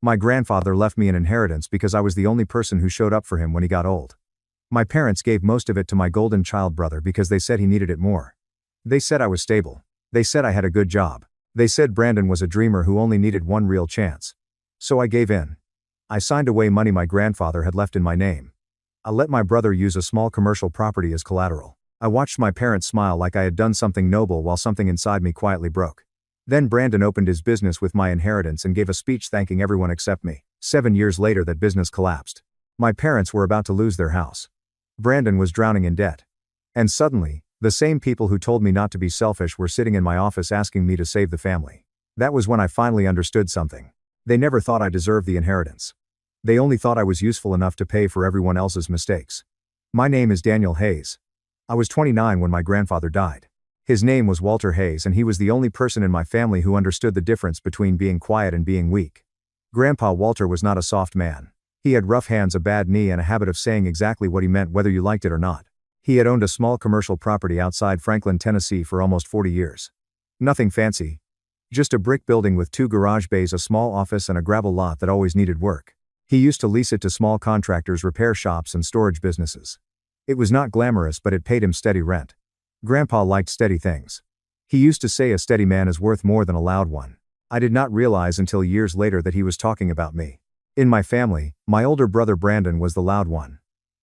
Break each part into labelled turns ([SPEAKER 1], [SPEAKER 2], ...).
[SPEAKER 1] My grandfather left me an inheritance because I was the only person who showed up for him when he got old. My parents gave most of it to my golden child brother because they said he needed it more. They said I was stable. They said I had a good job. They said Brandon was a dreamer who only needed one real chance. So I gave in. I signed away money my grandfather had left in my name. I let my brother use a small commercial property as collateral. I watched my parents smile like I had done something noble while something inside me quietly broke. Then Brandon opened his business with my inheritance and gave a speech thanking everyone except me. 7 years later that business collapsed. My parents were about to lose their house. Brandon was drowning in debt. And suddenly, the same people who told me not to be selfish were sitting in my office asking me to save the family. That was when I finally understood something. They never thought I deserved the inheritance. They only thought I was useful enough to pay for everyone else's mistakes. My name is Daniel Hayes. I was 29 when my grandfather died. His name was Walter Hayes and he was the only person in my family who understood the difference between being quiet and being weak. Grandpa Walter was not a soft man. He had rough hands, a bad knee, and a habit of saying exactly what he meant whether you liked it or not. He had owned a small commercial property outside Franklin, Tennessee for almost 40 years. Nothing fancy. Just a brick building with 2 garage bays, a small office, and a gravel lot that always needed work. He used to lease it to small contractors, repair shops, and storage businesses. It was not glamorous, but it paid him steady rent. Grandpa liked steady things. He used to say a steady man is worth more than a loud one. I did not realize until years later that he was talking about me. In my family, my older brother Brandon was the loud one.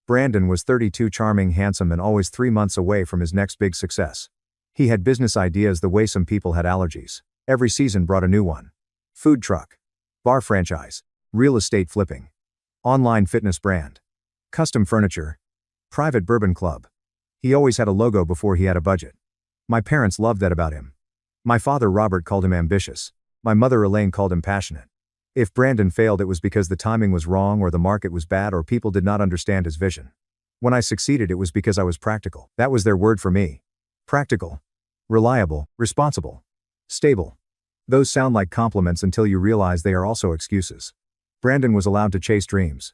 [SPEAKER 1] Brandon was 32, charming, handsome, and always 3 months away from his next big success. He had business ideas the way some people had allergies. Every season brought a new one. Food truck. Bar franchise. Real estate flipping. Online fitness brand. Custom furniture. Private bourbon club. He always had a logo before he had a budget. My parents loved that about him. My father Robert called him ambitious. My mother Elaine called him passionate. If Brandon failed, it was because the timing was wrong or the market was bad or people did not understand his vision. When I succeeded, it was because I was practical. That was their word for me. Practical. Reliable. Responsible. Stable. Those sound like compliments until you realize they are also excuses. Brandon was allowed to chase dreams.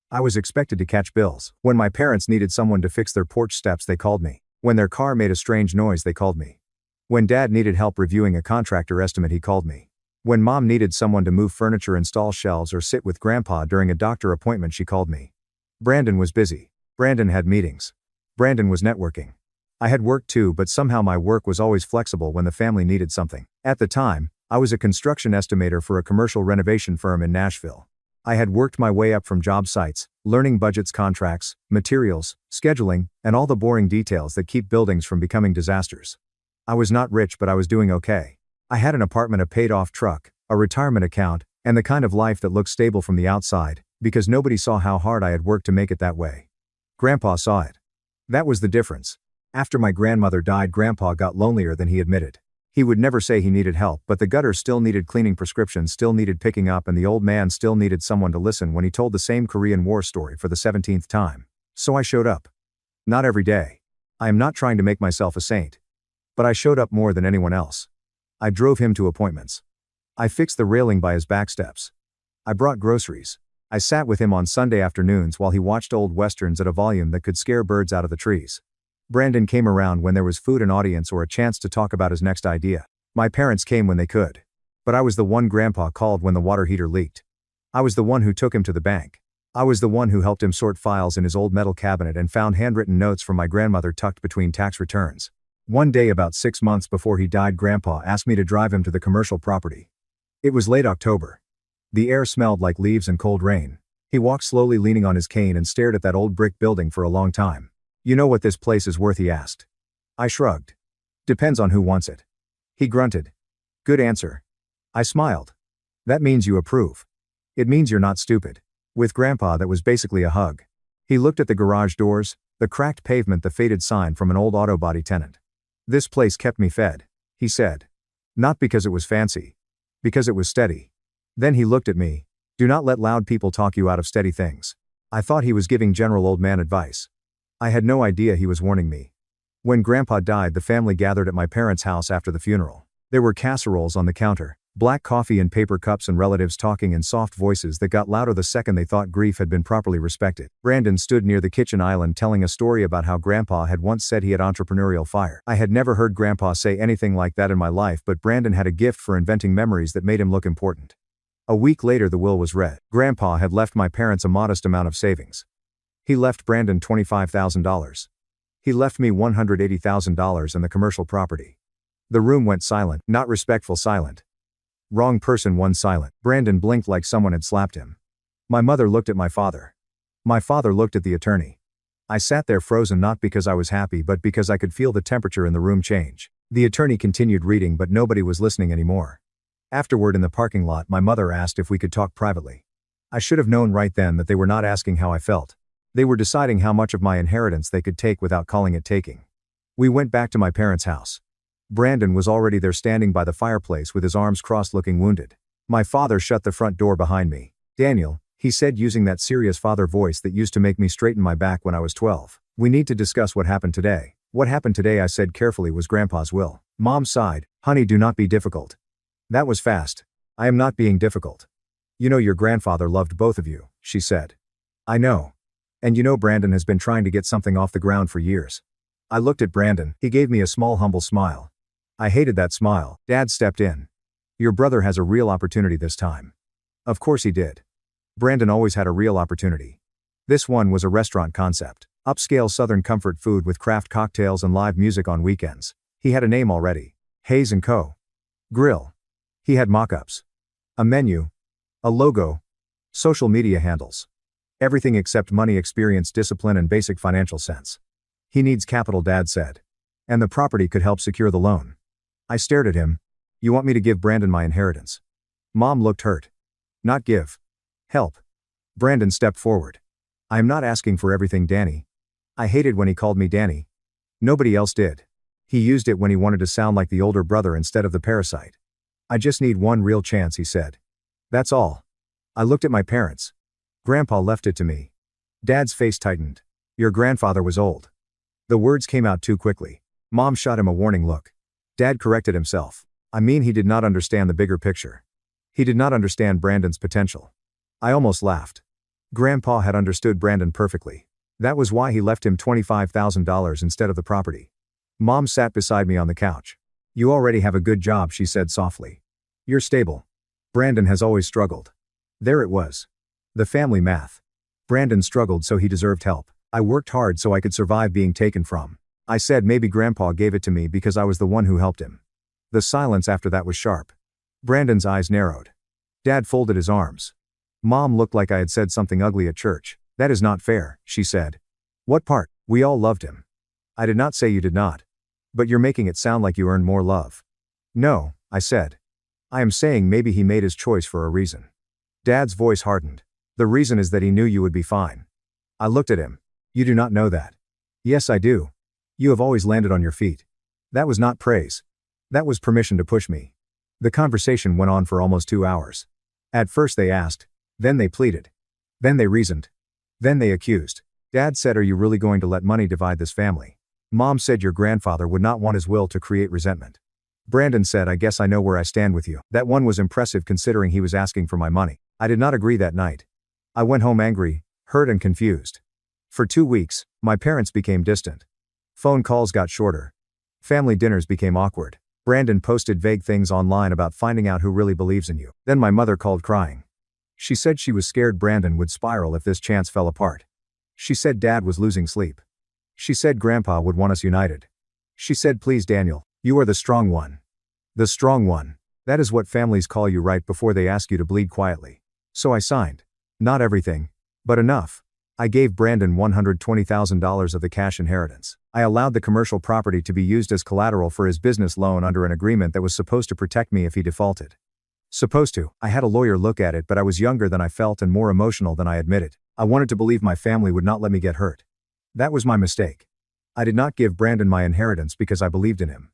[SPEAKER 1] I was expected to catch bills. When my parents needed someone to fix their porch steps, they called me. When their car made a strange noise, they called me. When Dad needed help reviewing a contractor estimate, he called me. When Mom needed someone to move furniture, install shelves, or sit with Grandpa during a doctor appointment, she called me. Brandon was busy. Brandon had meetings. Brandon was networking. I had work too, but somehow my work was always flexible when the family needed something. At the time, I was a construction estimator for a commercial renovation firm in Nashville. I had worked my way up from job sites, learning budgets, contracts, materials, scheduling, and all the boring details that keep buildings from becoming disasters. I was not rich, but I was doing okay. I had an apartment, a paid-off truck, a retirement account, and the kind of life that looked stable from the outside, because nobody saw how hard I had worked to make it that way. Grandpa saw it. That was the difference. After my grandmother died, Grandpa got lonelier than he admitted. He would never say he needed help, but the gutters still needed cleaning, prescriptions still needed picking up, and the old man still needed someone to listen when he told the same Korean War story for the 17th time. So I showed up. Not every day. I am not trying to make myself a saint. But I showed up more than anyone else. I drove him to appointments. I fixed the railing by his back steps. I brought groceries. I sat with him on Sunday afternoons while he watched old westerns at a volume that could scare birds out of the trees. Brandon came around when there was food, an audience, or a chance to talk about his next idea. My parents came when they could. But I was the one Grandpa called when the water heater leaked. I was the one who took him to the bank. I was the one who helped him sort files in his old metal cabinet and found handwritten notes from my grandmother tucked between tax returns. One day about 6 months before he died, Grandpa asked me to drive him to the commercial property. It was late October. The air smelled like leaves and cold rain. He walked slowly, leaning on his cane, and stared at that old brick building for a long time. "You know what this place is worth?" he asked. I shrugged. "Depends on who wants it." He grunted. "Good answer." I smiled. "That means you approve. It means you're not stupid." With Grandpa, that was basically a hug. He looked at the garage doors, the cracked pavement, the faded sign from an old auto body tenant. "This place kept me fed," he said. "Not because it was fancy. Because it was steady." Then he looked at me. "Do not let loud people talk you out of steady things." I thought he was giving general old man advice. I had no idea he was warning me. When Grandpa died, the family gathered at my parents' house after the funeral. There were casseroles on the counter, black coffee in paper cups, and relatives talking in soft voices that got louder the second they thought grief had been properly respected. Brandon stood near the kitchen island telling a story about how Grandpa had once said he had entrepreneurial fire. I had never heard Grandpa say anything like that in my life, but Brandon had a gift for inventing memories that made him look important. A week later the will was read. Grandpa had left my parents a modest amount of savings. He left Brandon $25,000. He left me $180,000 and the commercial property. The room went silent, not respectful silent. Wrong person one silent. Brandon blinked like someone had slapped him. My mother looked at my father. My father looked at the attorney. I sat there frozen not because I was happy but because I could feel the temperature in the room change. The attorney continued reading but nobody was listening anymore. Afterward in the parking lot my mother asked if we could talk privately. I should have known right then that they were not asking how I felt. They were deciding how much of my inheritance they could take without calling it taking. We went back to my parents' house. Brandon was already there standing by the fireplace with his arms crossed looking wounded. My father shut the front door behind me. "Daniel," he said using that serious father voice that used to make me straighten my back when I was 12. "We need to discuss what happened today." "What happened today," I said carefully, "was Grandpa's will." Mom sighed. "Honey, do not be difficult." "That was fast." "I am not being difficult. You know your grandfather loved both of you," she said. "I know. And you know Brandon has been trying to get something off the ground for years." I looked at Brandon. He gave me a small humble smile. I hated that smile. Dad stepped in. "Your brother has a real opportunity this time." Of course he did. Brandon always had a real opportunity. This one was a restaurant concept. Upscale Southern comfort food with craft cocktails and live music on weekends. He had a name already. Hayes & Co. Grill. He had mock-ups. A menu. A logo. Social media handles. Everything except money, experience, discipline and basic financial sense. He needs capital, Dad said. And the property could help secure the loan. I stared at him. "You want me to give Brandon my inheritance?" Mom looked hurt. "Not give. Help." Brandon stepped forward. "I am not asking for everything, Danny." I hated when he called me Danny. Nobody else did. He used it when he wanted to sound like the older brother instead of the parasite. "I just need one real chance," he said. "That's all." I looked at my parents. Grandpa left it to me. Dad's face tightened. "Your grandfather was old." The words came out too quickly. Mom shot him a warning look. Dad corrected himself. "I mean, he did not understand the bigger picture. He did not understand Brandon's potential." I almost laughed. Grandpa had understood Brandon perfectly. That was why he left him $25,000 instead of the property. Mom sat beside me on the couch. "You already have a good job," she said softly. "You're stable. Brandon has always struggled." There it was. The family math. Brandon struggled so he deserved help. I worked hard so I could survive being taken from. I said maybe Grandpa gave it to me because I was the one who helped him. The silence after that was sharp. Brandon's eyes narrowed. Dad folded his arms. Mom looked like I had said something ugly at church. "That is not fair," she said. "What part?" "We all loved him." "I did not say you did not. But you're making it sound like you earned more love." "No," I said. "I am saying maybe he made his choice for a reason." Dad's voice hardened. "The reason is that he knew you would be fine." I looked at him. "You do not know that." "Yes, I do. You have always landed on your feet." That was not praise. That was permission to push me. The conversation went on for almost 2 hours. At first they asked. Then they pleaded. Then they reasoned. Then they accused. Dad said, "Are you really going to let money divide this family?" Mom said, "Your grandfather would not want his will to create resentment." Brandon said, "I guess I know where I stand with you." That one was impressive considering he was asking for my money. I did not agree that night. I went home angry, hurt and confused. For 2 weeks, my parents became distant. Phone calls got shorter. Family dinners became awkward. Brandon posted vague things online about finding out who really believes in you. Then my mother called crying. She said she was scared Brandon would spiral if this chance fell apart. She said Dad was losing sleep. She said Grandpa would want us united. She said, "Please Daniel, you are the strong one." The strong one. That is what families call you right before they ask you to bleed quietly. So I signed. Not everything. But enough. I gave Brandon $120,000 of the cash inheritance. I allowed the commercial property to be used as collateral for his business loan under an agreement that was supposed to protect me if he defaulted. Supposed to. I had a lawyer look at it, but I was younger than I felt and more emotional than I admitted. I wanted to believe my family would not let me get hurt. That was my mistake. I did not give Brandon my inheritance because I believed in him.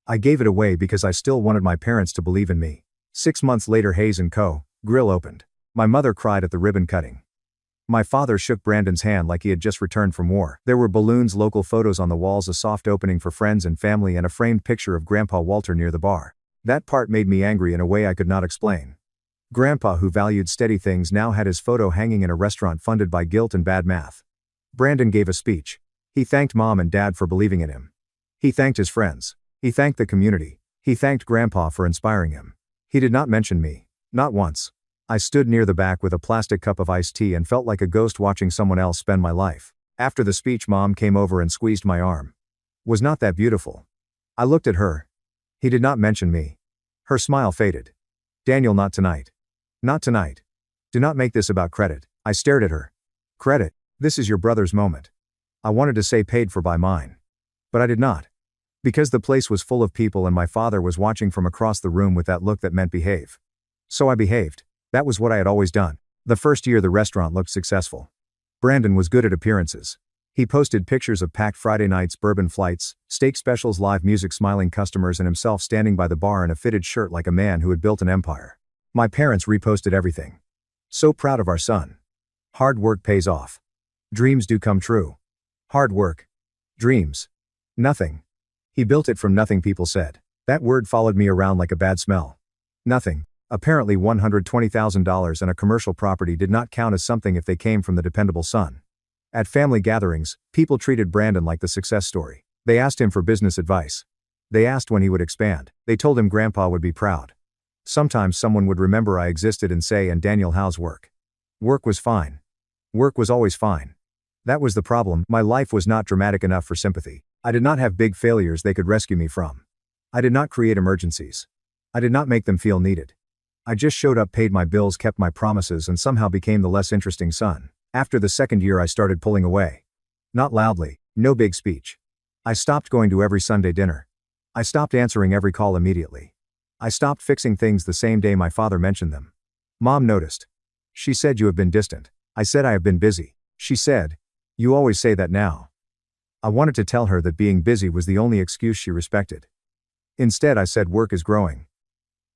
[SPEAKER 1] I gave it away because I still wanted my parents to believe in me. 6 months later, Hayes & Co. Grill opened. My mother cried at the ribbon cutting. My father shook Brandon's hand like he had just returned from war. There were balloons, local photos on the walls, a soft opening for friends and family, and a framed picture of Grandpa Walter near the bar. That part made me angry in a way I could not explain. Grandpa, who valued steady things, now had his photo hanging in a restaurant funded by guilt and bad math. Brandon gave a speech. He thanked Mom and Dad for believing in him. He thanked his friends. He thanked the community. He thanked Grandpa for inspiring him. He did not mention me. Not once. I stood near the back with a plastic cup of iced tea and felt like a ghost watching someone else spend my life. After the speech, Mom came over and squeezed my arm. Was not that beautiful? I looked at her. He did not mention me. Her smile faded. Daniel, not tonight. Not tonight. Do not make this about credit. I stared at her. Credit? This is your brother's moment. I wanted to say paid for by mine. But I did not. Because the place was full of people and my father was watching from across the room with that look that meant behave. So I behaved. That was what I had always done. The first year the restaurant looked successful. Brandon was good at appearances. He posted pictures of packed Friday nights, bourbon flights, steak specials, live music, smiling customers, and himself standing by the bar in a fitted shirt like a man who had built an empire. My parents reposted everything. So proud of our son. Hard work pays off. Dreams do come true. Hard work. Dreams. Nothing. He built it from nothing, people said. That word followed me around like a bad smell. Nothing. Apparently $120,000 and a commercial property did not count as something if they came from the dependable son. At family gatherings, people treated Brandon like the success story. They asked him for business advice. They asked when he would expand. They told him Grandpa would be proud. Sometimes someone would remember I existed and say, "And Daniel, how's work?" Work was fine. Work was always fine. That was the problem. My life was not dramatic enough for sympathy. I did not have big failures they could rescue me from. I did not create emergencies. I did not make them feel needed. I just showed up, paid my bills, kept my promises, and somehow became the less interesting son. After the second year I started pulling away. Not loudly, no big speech. I stopped going to every Sunday dinner. I stopped answering every call immediately. I stopped fixing things the same day my father mentioned them. Mom noticed. She said, "You have been distant." I said, "I have been busy." She said, "You always say that now." I wanted to tell her that being busy was the only excuse she respected. Instead I said, "Work is growing."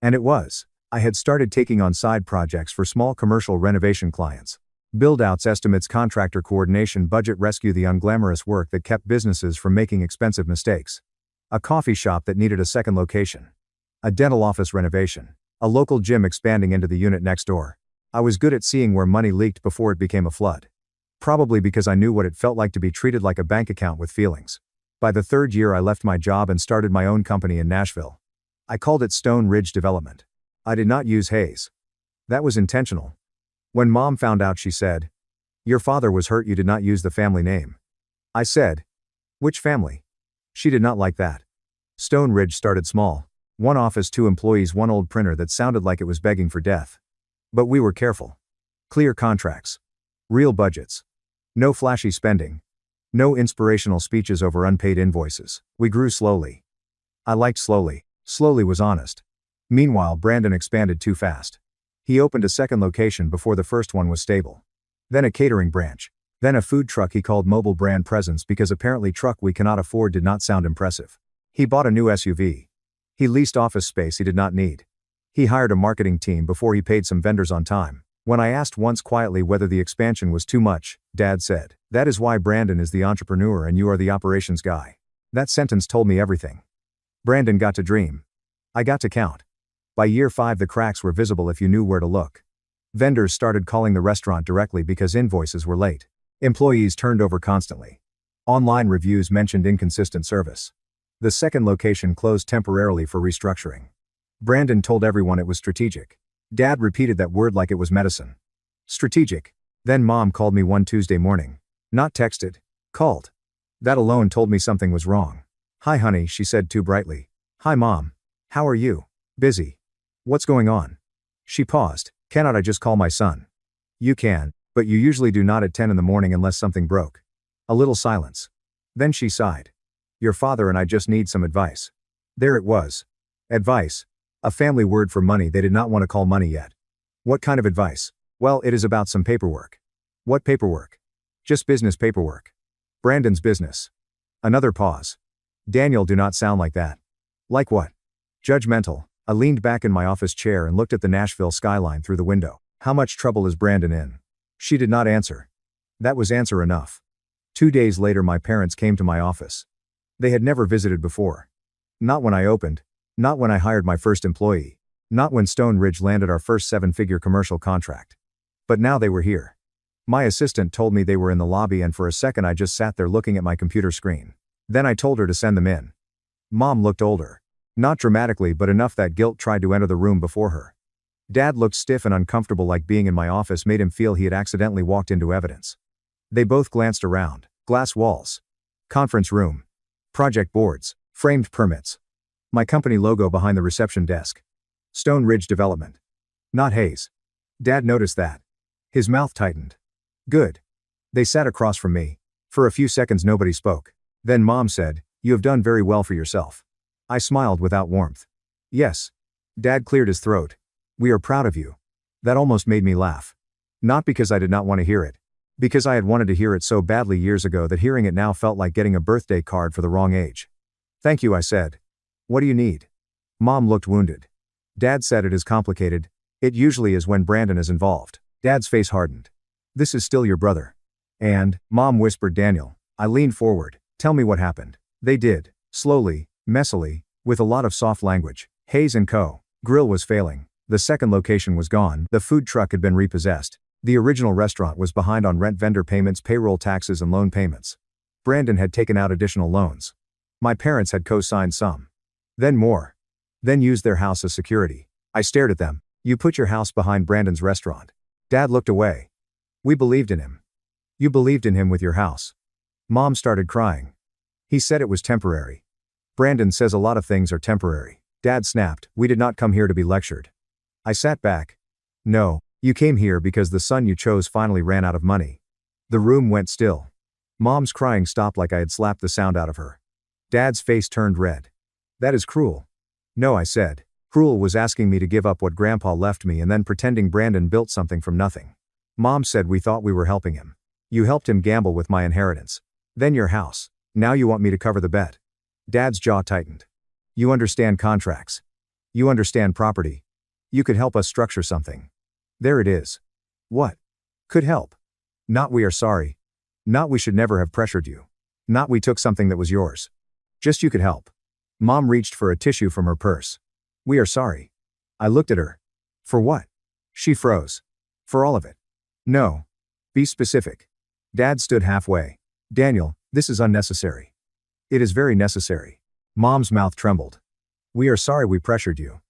[SPEAKER 1] And it was. I had started taking on side projects for small commercial renovation clients. Build-outs, estimates, contractor coordination, budget rescue, the unglamorous work that kept businesses from making expensive mistakes. A coffee shop that needed a second location. A dental office renovation. A local gym expanding into the unit next door. I was good at seeing where money leaked before it became a flood. Probably because I knew what it felt like to be treated like a bank account with feelings. By the third year I left my job and started my own company in Nashville. I called it Stone Ridge Development. I did not use Hayes. That was intentional. When Mom found out, she said, "Your father was hurt you did not use the family name." I said, "Which family?" She did not like that. Stone Ridge started small. 1 office, 2 employees, 1 old printer that sounded like it was begging for death. But we were careful. Clear contracts. Real budgets. No flashy spending. No inspirational speeches over unpaid invoices. We grew slowly. I liked slowly. Slowly was honest. Meanwhile, Brandon expanded too fast. He opened a second location before the first one was stable. Then a catering branch. Then a food truck he called Mobile Brand Presence because apparently truck we cannot afford did not sound impressive. He bought a new SUV. He leased office space he did not need. He hired a marketing team before he paid some vendors on time. When I asked once quietly whether the expansion was too much, Dad said, "That is why Brandon is the entrepreneur and you are the operations guy." That sentence told me everything. Brandon got to dream. I got to count. By year 5 the cracks were visible if you knew where to look. Vendors started calling the restaurant directly because invoices were late. Employees turned over constantly. Online reviews mentioned inconsistent service. The second location closed temporarily for restructuring. Brandon told everyone it was strategic. Dad repeated that word like it was medicine. Strategic. Then Mom called me one Tuesday morning. Not texted. Called. That alone told me something was wrong. "Hi honey," she said too brightly. "Hi Mom. How are you?" "Busy." "What's going on?" She paused. "Cannot I just call my son?" "You can, but you usually do not at 10 in the morning unless something broke." A little silence. Then she sighed. "Your father and I just need some advice." There it was. Advice. A family word for money they did not want to call money yet. "What kind of advice?" "Well, it is about some paperwork." "What paperwork?" "Just business paperwork." "Brandon's business." Another pause. "Daniel, do not sound like that." "Like what?" "Judgmental." I leaned back in my office chair and looked at the Nashville skyline through the window. "How much trouble is Brandon in?" She did not answer. That was answer enough. 2 days later my parents came to my office. They had never visited before. Not when I opened. Not when I hired my first employee. Not when Stone Ridge landed our first 7-figure commercial contract. But now they were here. My assistant told me they were in the lobby and for a second I just sat there looking at my computer screen. Then I told her to send them in. Mom looked older. Not dramatically but enough that guilt tried to enter the room before her. Dad looked stiff and uncomfortable, like being in my office made him feel he had accidentally walked into evidence. They both glanced around. Glass walls. Conference room. Project boards. Framed permits. My company logo behind the reception desk. Stone Ridge Development. Not Hayes. Dad noticed that. His mouth tightened. Good. They sat across from me. For a few seconds nobody spoke. Then Mom said, "You have done very well for yourself." I smiled without warmth. Yes. Dad cleared his throat. "We are proud of you." That almost made me laugh. Not because I did not want to hear it. Because I had wanted to hear it so badly years ago that hearing it now felt like getting a birthday card for the wrong age. "Thank you," I said. "What do you need?" Mom looked wounded. Dad said, "It is complicated. It usually is when Brandon is involved." Dad's face hardened. "This is still your brother." And, Mom whispered, "Daniel." I leaned forward. "Tell me what happened." They did. Slowly, messily, with a lot of soft language. Hayes & Co. Grill was failing. The second location was gone. The food truck had been repossessed. The original restaurant was behind on rent, vendor payments, payroll taxes, and loan payments. Brandon had taken out additional loans. My parents had co-signed some. Then more. Then used their house as security. I stared at them. "You put your house behind Brandon's restaurant." Dad looked away. "We believed in him." "You believed in him with your house." Mom started crying. "He said it was temporary." "Brandon says a lot of things are temporary." Dad snapped. "We did not come here to be lectured." I sat back. "No, you came here because the son you chose finally ran out of money." The room went still. Mom's crying stopped like I had slapped the sound out of her. Dad's face turned red. "That is cruel." "No," I said. "Cruel was asking me to give up what Grandpa left me and then pretending Brandon built something from nothing." Mom said, "We thought we were helping him. You helped him gamble with my inheritance. Then your house. Now you want me to cover the bet." Dad's jaw tightened. "You understand contracts. You understand property. You could help us structure something." There it is. What? Could help. Not "we are sorry." Not "we should never have pressured you." Not "we took something that was yours." Just "you could help." Mom reached for a tissue from her purse. "We are sorry." I looked at her. "For what?" She froze. "For all of it." "No. Be specific." Dad stood halfway. "Daniel, this is unnecessary." "It is very necessary." Mom's mouth trembled. "We are sorry we pressured you."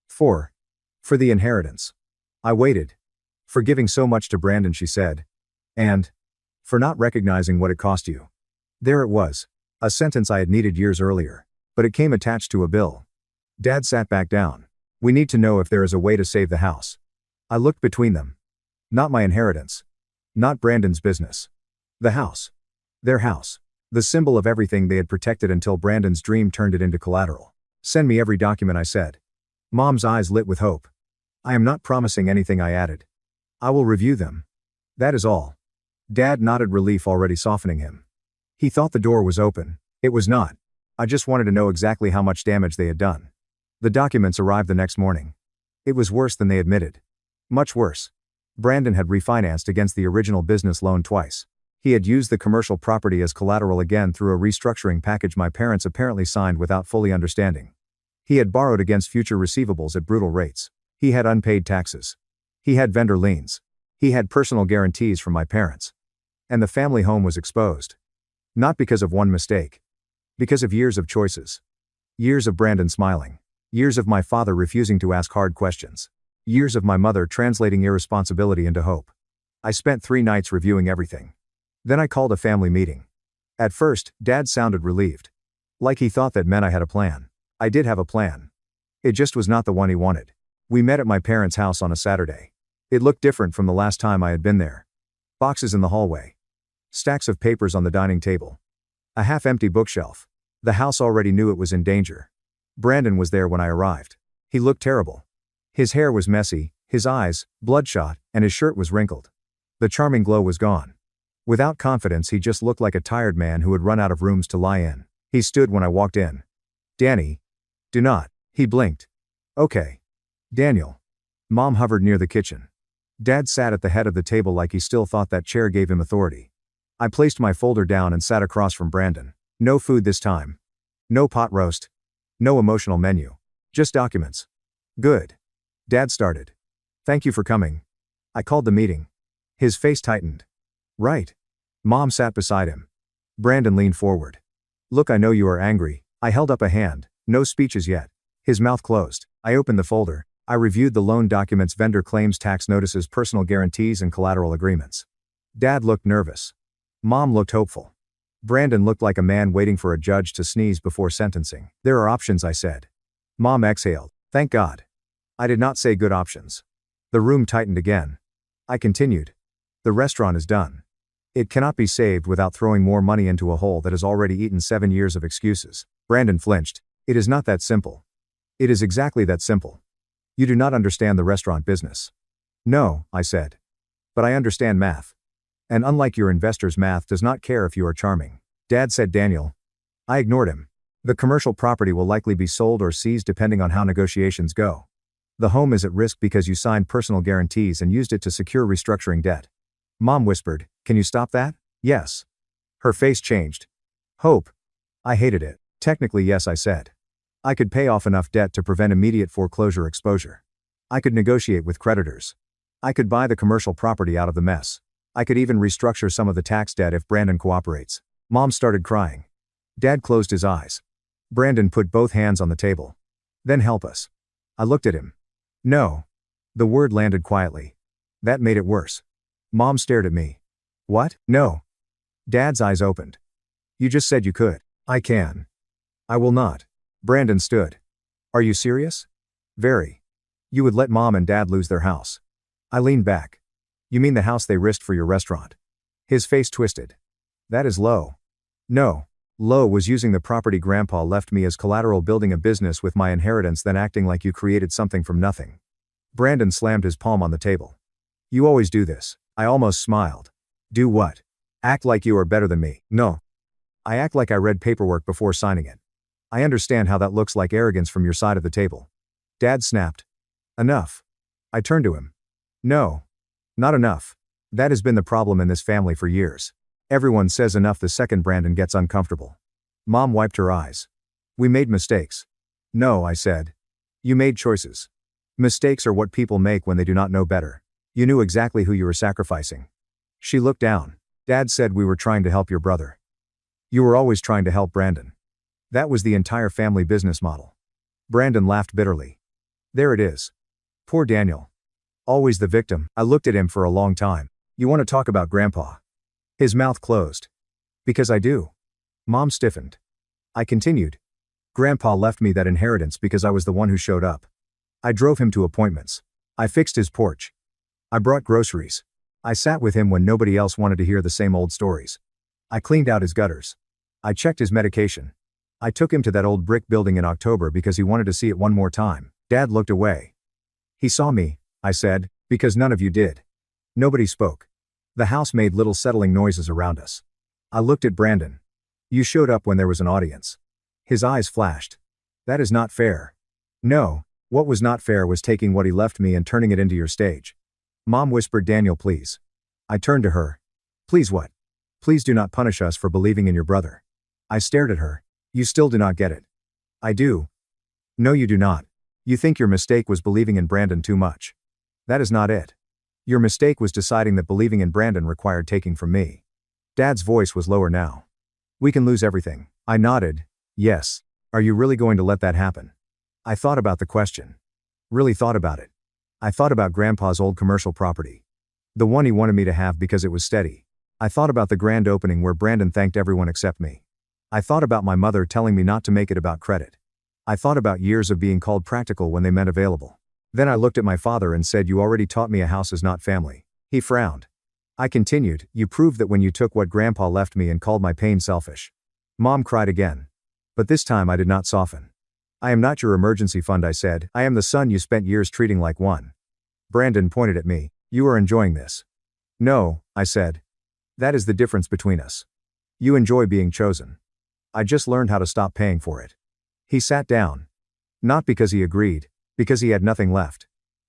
[SPEAKER 1] For the inheritance." I waited. "For giving so much to Brandon," she said. "And for not recognizing what it cost you." There it was. A sentence I had needed years earlier. But it came attached to a bill. Dad sat back down. "We need to know if there is a way to save the house." I looked between them. Not my inheritance. Not Brandon's business. The house. Their house. The symbol of everything they had protected until Brandon's dream turned it into collateral. "Send me every document," I said. Mom's eyes lit with hope. "I am not promising anything," I added. "I will review them. That is all." Dad nodded, relief already softening him. He thought the door was open. It was not. I just wanted to know exactly how much damage they had done. The documents arrived the next morning. It was worse than they admitted. Much worse. Brandon had refinanced against the original business loan twice. He had used the commercial property as collateral again through a restructuring package my parents apparently signed without fully understanding. He had borrowed against future receivables at brutal rates. He had unpaid taxes. He had vendor liens. He had personal guarantees from my parents. And the family home was exposed. Not because of one mistake. Because of years of choices. Years of Brandon smiling. Years of my father refusing to ask hard questions. Years of my mother translating irresponsibility into hope. I spent 3 nights reviewing everything. Then I called a family meeting. At first, Dad sounded relieved. Like he thought that meant I had a plan. I did have a plan. It just was not the one he wanted. We met at my parents' house on a Saturday. It looked different from the last time I had been there. Boxes in the hallway. Stacks of papers on the dining table. A half-empty bookshelf. The house already knew it was in danger. Brandon was there when I arrived. He looked terrible. His hair was messy, his eyes, bloodshot, and his shirt was wrinkled. The charming glow was gone. Without confidence, he just looked like a tired man who had run out of rooms to lie in. He stood when I walked in. "Danny. Do not." He blinked. "Okay. Daniel." Mom hovered near the kitchen. Dad sat at the head of the table like he still thought that chair gave him authority. I placed my folder down and sat across from Brandon. No food this time. No pot roast. No emotional menu. Just documents. Good. Dad started. "Thank you for coming." I called the meeting. His face tightened. "Right." Mom sat beside him. Brandon leaned forward. "Look, I know you are angry." I held up a hand. "No speeches yet." His mouth closed. I opened the folder. I reviewed the loan documents, vendor claims, tax notices, personal guarantees, and collateral agreements. Dad looked nervous. Mom looked hopeful. Brandon looked like a man waiting for a judge to sneeze before sentencing. There are options, I said. Mom exhaled. Thank God. I did not say good options. The room tightened again. I continued. The restaurant is done. It cannot be saved without throwing more money into a hole that has already eaten 7 years of excuses. Brandon flinched. It is not that simple. It is exactly that simple. You do not understand the restaurant business. No, I said. But I understand math. And unlike your investors, math does not care if you are charming. Dad said, Daniel. I ignored him. The commercial property will likely be sold or seized depending on how negotiations go. The home is at risk because you signed personal guarantees and used it to secure restructuring debt. Mom whispered, can you stop that? Yes. Her face changed. Hope. I hated it. Technically, yes, I said. I could pay off enough debt to prevent immediate foreclosure exposure. I could negotiate with creditors. I could buy the commercial property out of the mess. I could even restructure some of the tax debt if Brandon cooperates. Mom started crying. Dad closed his eyes. Brandon put both hands on the table. Then help us. I looked at him. No. The word landed quietly. That made it worse. Mom stared at me. What? No. Dad's eyes opened. You just said you could. I can. I will not. Brandon stood. Are you serious? Very. You would let Mom and Dad lose their house. I leaned back. You mean the house they risked for your restaurant? His face twisted. That is low. No. Low was using the property Grandpa left me as collateral, building a business with my inheritance, then acting like you created something from nothing. Brandon slammed his palm on the table. You always do this. I almost smiled. Do what? Act like you are better than me. No. I act like I read paperwork before signing it. I understand how that looks like arrogance from your side of the table. Dad snapped. Enough. I turned to him. No. Not enough. That has been the problem in this family for years. Everyone says enough the second Brandon gets uncomfortable. Mom wiped her eyes. We made mistakes. No, I said. You made choices. Mistakes are what people make when they do not know better. You knew exactly who you were sacrificing. She looked down. Dad said we were trying to help your brother. You were always trying to help Brandon. That was the entire family business model. Brandon laughed bitterly. There it is. Poor Daniel. Always the victim. I looked at him for a long time. You want to talk about Grandpa? His mouth closed. Because I do. Mom stiffened. I continued. Grandpa left me that inheritance because I was the one who showed up. I drove him to appointments. I fixed his porch. I brought groceries. I sat with him when nobody else wanted to hear the same old stories. I cleaned out his gutters. I checked his medication. I took him to that old brick building in October because he wanted to see it one more time. Dad looked away. He saw me, I said, because none of you did. Nobody spoke. The house made little settling noises around us. I looked at Brandon. You showed up when there was an audience. His eyes flashed. That is not fair. No, what was not fair was taking what he left me and turning it into your stage. Mom whispered, Daniel, please. I turned to her. Please what? Please do not punish us for believing in your brother. I stared at her. You still do not get it. I do. No, you do not. You think your mistake was believing in Brandon too much. That is not it. Your mistake was deciding that believing in Brandon required taking from me. Dad's voice was lower now. We can lose everything. I nodded. Yes. Are you really going to let that happen? I thought about the question. Really thought about it. I thought about Grandpa's old commercial property. The one he wanted me to have because it was steady. I thought about the grand opening where Brandon thanked everyone except me. I thought about my mother telling me not to make it about credit. I thought about years of being called practical when they meant available. Then I looked at my father and said, you already taught me a house is not family. He frowned. I continued, you proved that when you took what Grandpa left me and called my pain selfish. Mom cried again. But this time I did not soften. I am not your emergency fund, I said. I am the son you spent years treating like one. Brandon pointed at me. You are enjoying this. No, I said. That is the difference between us. You enjoy being chosen. I just learned how to stop paying for it. He sat down. Not because he agreed, because he had nothing left.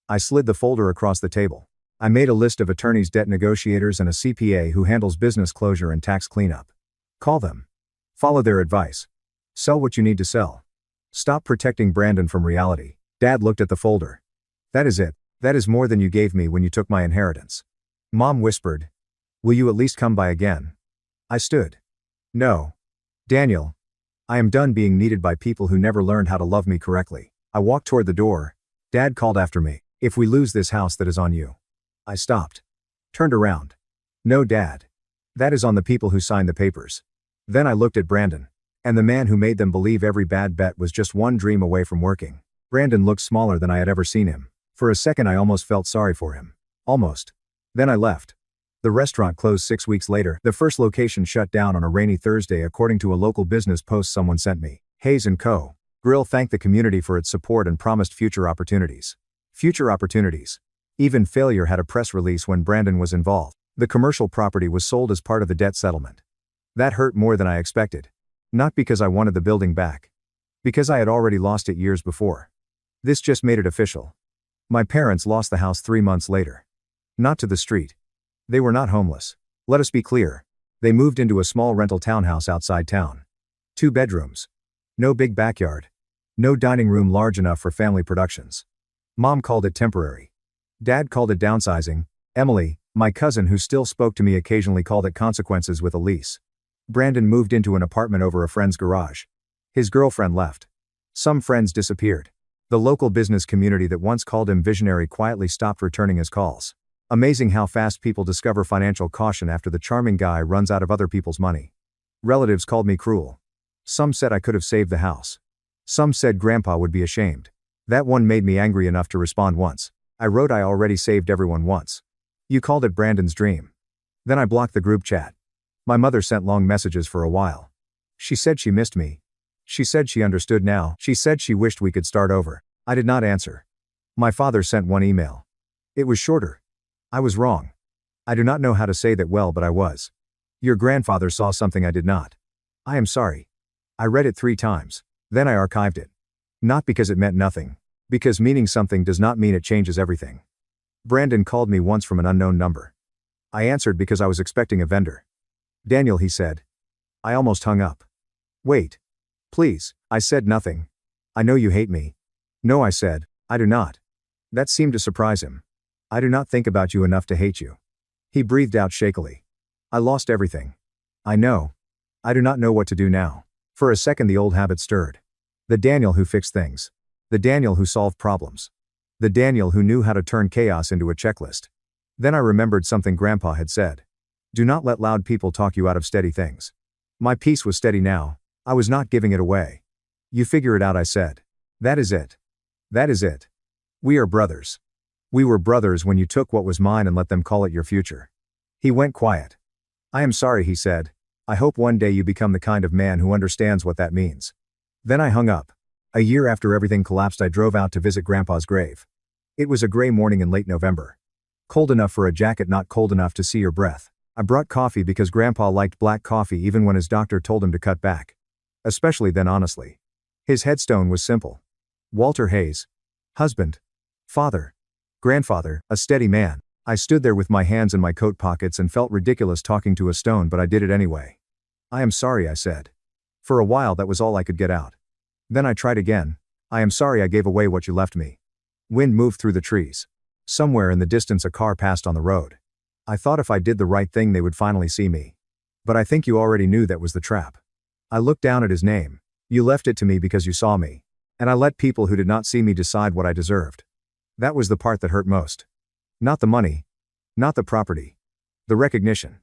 [SPEAKER 1] I slid the folder across the table. I made a list of attorneys, debt negotiators, and a CPA who handles business closure and tax cleanup. Call them. Follow their advice. Sell what you need to sell. Stop protecting Brandon from reality. Dad looked at the folder. That is it. That is more than you gave me when you took my inheritance. Mom whispered. Will you at least come by again? I stood. No. Daniel. I am done being needed by people who never learned how to love me correctly. I walked toward the door. Dad called after me. If we lose this house, that is on you. I stopped. Turned around. No, Dad. That is on the people who signed the papers. Then I looked at Brandon. And the man who made them believe every bad bet was just one dream away from working. Brandon looked smaller than I had ever seen him. For a second I almost felt sorry for him. Almost. Then I left. The restaurant closed 6 weeks later. The first location shut down on a rainy Thursday according to a local business post someone sent me. Hayes & Co. Grill thanked the community for its support and promised future opportunities. Future opportunities. Even failure had a press release when Brandon was involved. The commercial property was sold as part of the debt settlement. That hurt more than I expected. Not because I wanted the building back. Because I had already lost it years before. This just made it official. My parents lost the house 3 months later. Not to the street. They were not homeless. Let us be clear. They moved into a small rental townhouse outside town. 2 bedrooms. No big backyard. No dining room large enough for family productions. Mom called it temporary. Dad called it downsizing. Emily, my cousin who still spoke to me occasionally, called it consequences with a lease. Brandon moved into an apartment over a friend's garage. His girlfriend left. Some friends disappeared. The local business community that once called him visionary quietly stopped returning his calls. Amazing how fast people discover financial caution after the charming guy runs out of other people's money. Relatives called me cruel. Some said I could have saved the house. Some said Grandpa would be ashamed. That one made me angry enough to respond once. I wrote, I already saved everyone once. You called it Brandon's dream. Then I blocked the group chat. My mother sent long messages for a while. She said she missed me. She said she understood now. She said she wished we could start over. I did not answer. My father sent one email. It was shorter. I was wrong. I do not know how to say that well, but I was. Your grandfather saw something I did not. I am sorry. I read it 3 times. Then I archived it. Not because it meant nothing. Because meaning something does not mean it changes everything. Brandon called me once from an unknown number. I answered because I was expecting a vendor. Daniel, he said. I almost hung up. Wait. Please. I said nothing. I know you hate me. No, I said. I do not. That seemed to surprise him. I do not think about you enough to hate you. He breathed out shakily. I lost everything. I know. I do not know what to do now. For a second the old habit stirred. The Daniel who fixed things. The Daniel who solved problems. The Daniel who knew how to turn chaos into a checklist. Then I remembered something Grandpa had said. Do not let loud people talk you out of steady things. My peace was steady now. I was not giving it away. You figure it out, I said. That is it. That is it. We are brothers. We were brothers when you took what was mine and let them call it your future. He went quiet. I am sorry, he said. I hope one day you become the kind of man who understands what that means. Then I hung up. A year after everything collapsed, I drove out to visit Grandpa's grave. It was a gray morning in late November. Cold enough for a jacket, not cold enough to see your breath. I brought coffee because Grandpa liked black coffee even when his doctor told him to cut back. Especially then, honestly. His headstone was simple. Walter Hayes. Husband. Father. Grandfather, a steady man. I stood there with my hands in my coat pockets and felt ridiculous talking to a stone, but I did it anyway. I am sorry, I said. For a while that was all I could get out. Then I tried again. I am sorry I gave away what you left me. Wind moved through the trees. Somewhere in the distance a car passed on the road. I thought if I did the right thing they would finally see me. But I think you already knew that was the trap. I looked down at his name. You left it to me because you saw me. And I let people who did not see me decide what I deserved. That was the part that hurt most. Not the money. Not the property. The recognition.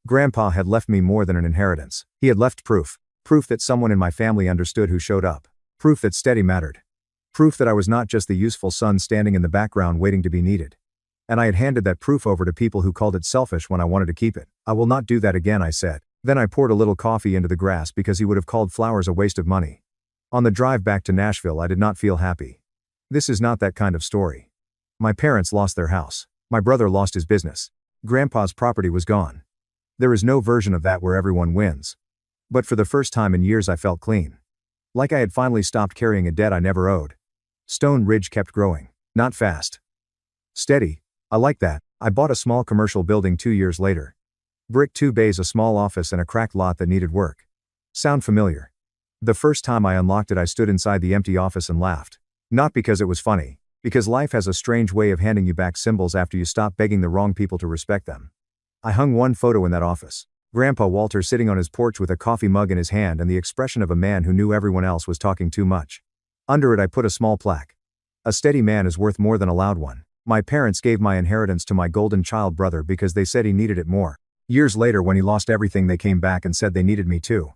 [SPEAKER 1] Grandpa had left me more than an inheritance. He had left proof. Proof that someone in my family understood who showed up. Proof that steady mattered. Proof that I was not just the useful son standing in the background waiting to be needed. And I had handed that proof over to people who called it selfish when I wanted to keep it. I will not do that again, I said. Then I poured a little coffee into the grass because he would have called flowers a waste of money. On the drive back to Nashville, I did not feel happy. This is not that kind of story. My parents lost their house. My brother lost his business. Grandpa's property was gone. There is no version of that where everyone wins. But for the first time in years I felt clean. Like I had finally stopped carrying a debt I never owed. Stone Ridge kept growing. Not fast. Steady. I like that. I bought a small commercial building 2 years later. Brick 2 bays, a small office and a cracked lot that needed work. Sound familiar? The first time I unlocked it I stood inside the empty office and laughed. Not because it was funny. Because life has a strange way of handing you back symbols after you stop begging the wrong people to respect them. I hung one photo in that office. Grandpa Walter sitting on his porch with a coffee mug in his hand and the expression of a man who knew everyone else was talking too much. Under it I put a small plaque. A steady man is worth more than a loud one. My parents gave my inheritance to my golden child brother because they said he needed it more. Years later, when he lost everything, they came back and said they needed me too.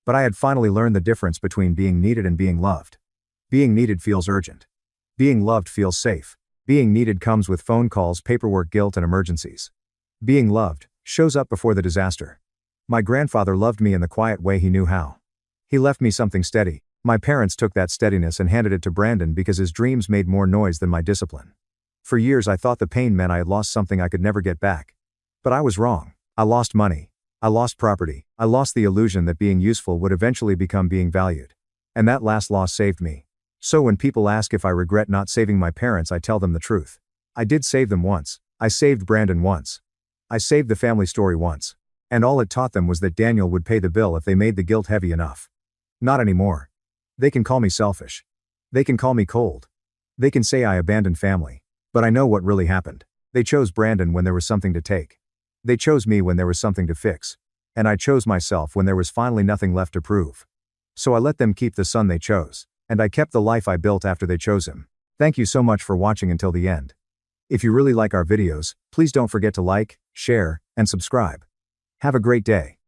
[SPEAKER 1] But I had finally learned the difference between being needed and being loved. Being needed feels urgent. Being loved feels safe. Being needed comes with phone calls, paperwork, guilt, and emergencies. Being loved shows up before the disaster. My grandfather loved me in the quiet way he knew how. He left me something steady. My parents took that steadiness and handed it to Brandon because his dreams made more noise than my discipline. For years I thought the pain meant I had lost something I could never get back. But I was wrong. I lost money. I lost property. I lost the illusion that being useful would eventually become being valued. And that last loss saved me. So when people ask if I regret not saving my parents, I tell them the truth. I did save them once. I saved Brandon once. I saved the family story once. And all it taught them was that Daniel would pay the bill if they made the guilt heavy enough. Not anymore. They can call me selfish. They can call me cold. They can say I abandoned family. But I know what really happened. They chose Brandon when there was something to take. They chose me when there was something to fix. And I chose myself when there was finally nothing left to prove. So I let them keep the son they chose. And I kept the life I built after they chose him. Thank you so much for watching until the end. If you really like our videos, please don't forget to like, share, and subscribe. Have a great day.